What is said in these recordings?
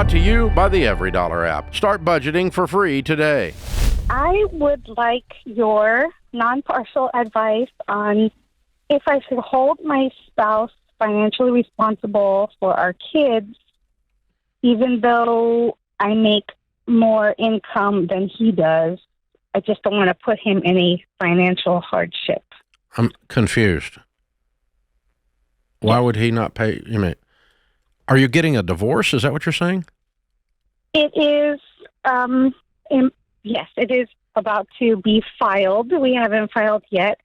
Brought to you by the Every Dollar app. Start budgeting for free today. I would like your non-partial advice on if I should hold my spouse financially responsible for our kids, even though I make more income than he does. I just don't want to put him in a financial hardship. I'm confused. Why would he not pay? You mean, are you getting a divorce? Is that what you're saying? It is, yes, it is about to be filed. We haven't filed yet.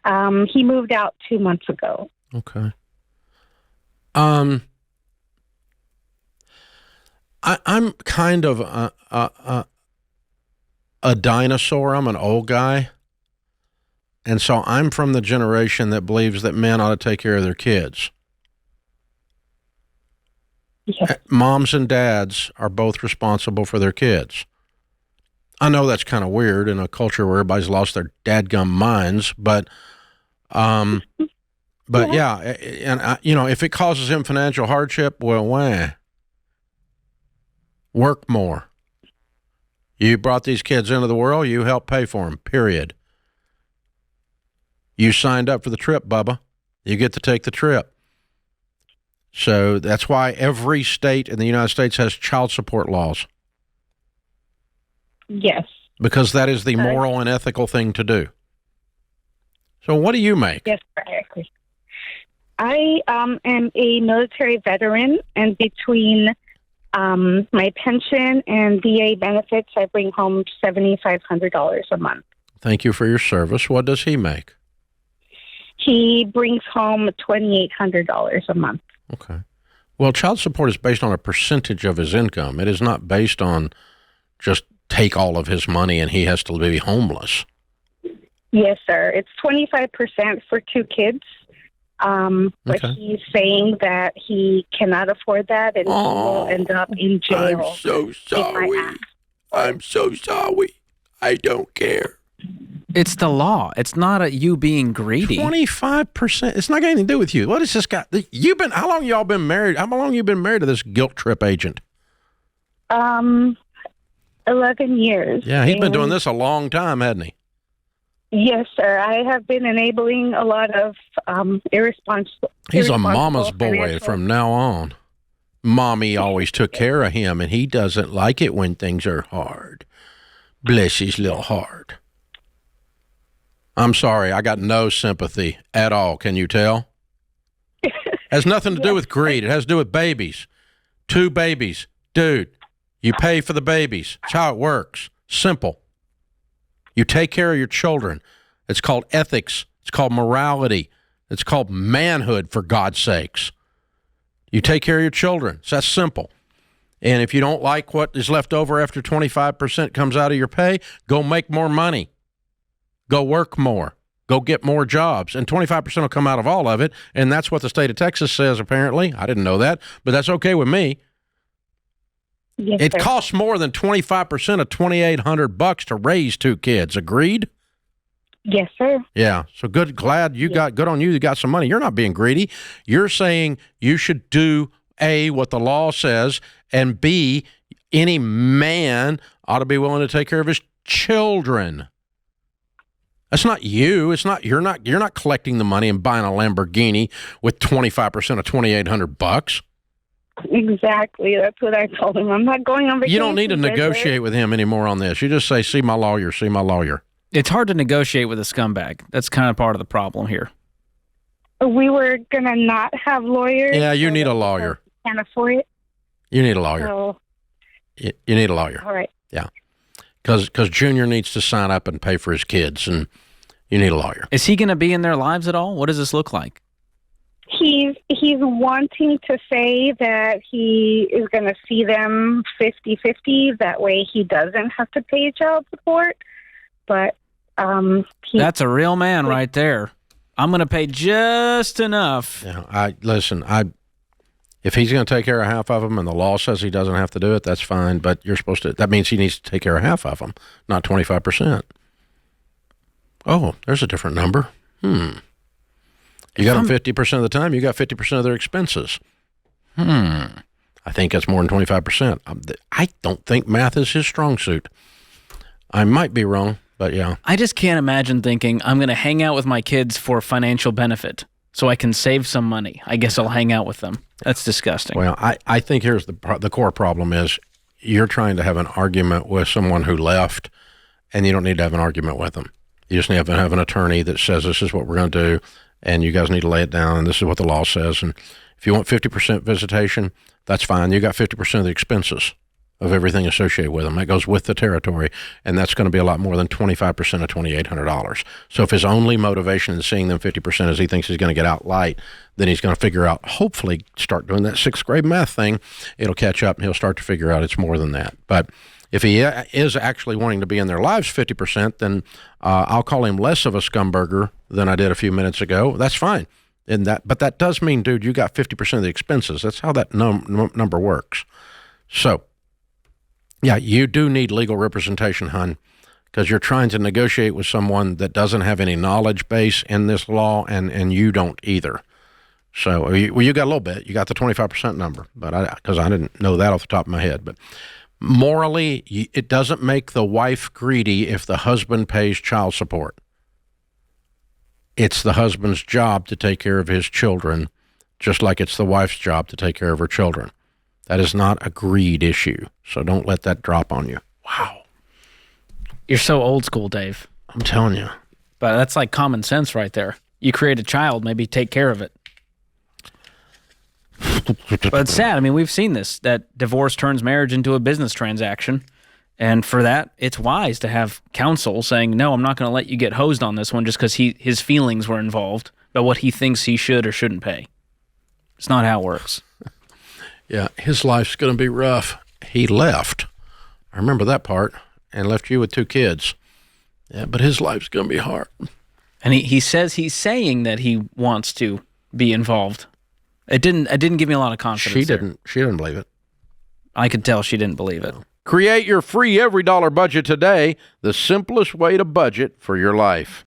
He moved out 2 months ago. Okay. I'm kind of a dinosaur. I'm an old guy. And so I'm from the generation that believes that men ought to take care of their kids. Yes. Moms and dads are both responsible for their kids. I know that's kind of weird in a culture where everybody's lost their dadgum minds, but yeah, and if it causes him financial hardship, well, work more. You brought these kids into the world, you helped pay for them, period. You signed up for the trip, Bubba. You get to take the trip. So that's why every state in the United States has child support laws. Yes. Because that is the moral and ethical thing to do. So what do you make? Yes, I agree. I am a military veteran, and between my pension and VA benefits, I bring home $7,500 a month. Thank you for your service. What does he make? He brings home $2,800 a month. Okay. Well, child support is based on a percentage of his income. It is not based on just take all of his money and he has to be homeless. Yes, sir. It's 25% for 2 kids. But he's saying that he cannot afford that and he will end up in jail. I'm so sorry. I'm so sorry. I don't care. It's the law. It's not you being greedy. 25%. It's not got anything to do with you. What is this guy? How long y'all been married? How long you been married to this guilt trip agent? 11 years. Yeah, he's been doing this a long time, hasn't he? Yes, sir. I have been enabling a lot of irresponsible. He's a mama's boy from now on. Mommy always took care of him, and he doesn't like it when things are hard. Bless his little heart. I'm sorry, I got no sympathy at all. Can you tell? Has nothing to do with greed. It has to do with babies. 2 babies. Dude, you pay for the babies. That's how it works. Simple. You take care of your children. It's called ethics. It's called morality. It's called manhood, for God's sakes. You take care of your children. So that's simple. And if you don't like what is left over after 25% comes out of your pay, go make more money. Go work more. Go get more jobs. And 25% will come out of all of it. And that's what the state of Texas says, apparently. I didn't know that, but that's okay with me. Yes, it sir. costs more than 25% of $2,800 to raise 2 kids. Agreed? Yes, sir. Yeah. So good. Glad you got good on you. You got some money. You're not being greedy. You're saying you should do A, what the law says, and B, any man ought to be willing to take care of his children. That's not you. It's not you're not collecting the money and buying a Lamborghini with 25% of $2,800. Exactly. That's what I told him. I'm not going on vacation. You don't need to negotiate with him anymore on this. You just say, see my lawyer, see my lawyer. It's hard to negotiate with a scumbag. That's kind of part of the problem here. We were going to not have lawyers. Yeah, you need a lawyer. Can't afford it. You need a lawyer. So, you need a lawyer. all right. Yeah. Because Junior needs to sign up and pay for his kids, and you need a lawyer. Is he going to be in their lives at all? What does this look like? He's wanting to say that he is going to see them 50-50. That way he doesn't have to pay child support. But that's a real man right there. I'm going to pay just enough. Yeah, if he's going to take care of half of them and the law says he doesn't have to do it, that's fine. But that means he needs to take care of half of them, not 25%. Oh, there's a different number. You got them 50% of the time, you got 50% of their expenses. I I think it's more than 25%. I don't think math is his strong suit. I might be wrong, but yeah. I just can't imagine thinking, I'm going to hang out with my kids for financial benefit so I can save some money. I guess I'll hang out with them. That's disgusting. Well, I think here's the core problem is you're trying to have an argument with someone who left, and you don't need to have an argument with them. You just need to have an attorney that says this is what we're going to do, and you guys need to lay it down, and this is what the law says. And if you want 50% visitation, that's fine. You got 50% of the expenses of everything associated with them. That goes with the territory, and that's going to be a lot more than 25% of $2,800. So if his only motivation in seeing them 50% is he thinks he's going to get out light, then he's going to figure out, hopefully start doing that sixth grade math thing. It'll catch up, and he'll start to figure out it's more than that. But if he is actually wanting to be in their lives 50%, then I'll call him less of a scumburger than I did a few minutes ago. That's fine. But that does mean, dude, you got 50% of the expenses. That's how that number works. So, yeah, you do need legal representation, hon, because you're trying to negotiate with someone that doesn't have any knowledge base in this law, and you don't either. So, you got a little bit. You got the 25% number, but because I didn't know that off the top of my head. But morally, it doesn't make the wife greedy if the husband pays child support. It's the husband's job to take care of his children, just like it's the wife's job to take care of her children. That is not a greed issue, so don't let that drop on you. Wow. You're so old school, Dave. I'm telling you. But that's like common sense right there. You create a child, maybe take care of it. But it's sad. I mean, we've seen this, that divorce turns marriage into a business transaction. And for that, it's wise to have counsel saying, no, I'm not going to let you get hosed on this one just because his feelings were involved, but what he thinks he should or shouldn't pay. It's not how it works. Yeah, his life's going to be rough. He left. I remember that part, and left you with 2 kids. Yeah, but his life's going to be hard. And he says he's saying that he wants to be involved. It didn't give me a lot of confidence. She didn't believe it. I could tell she didn't believe it. Create your free every dollar budget today, the simplest way to budget for your life.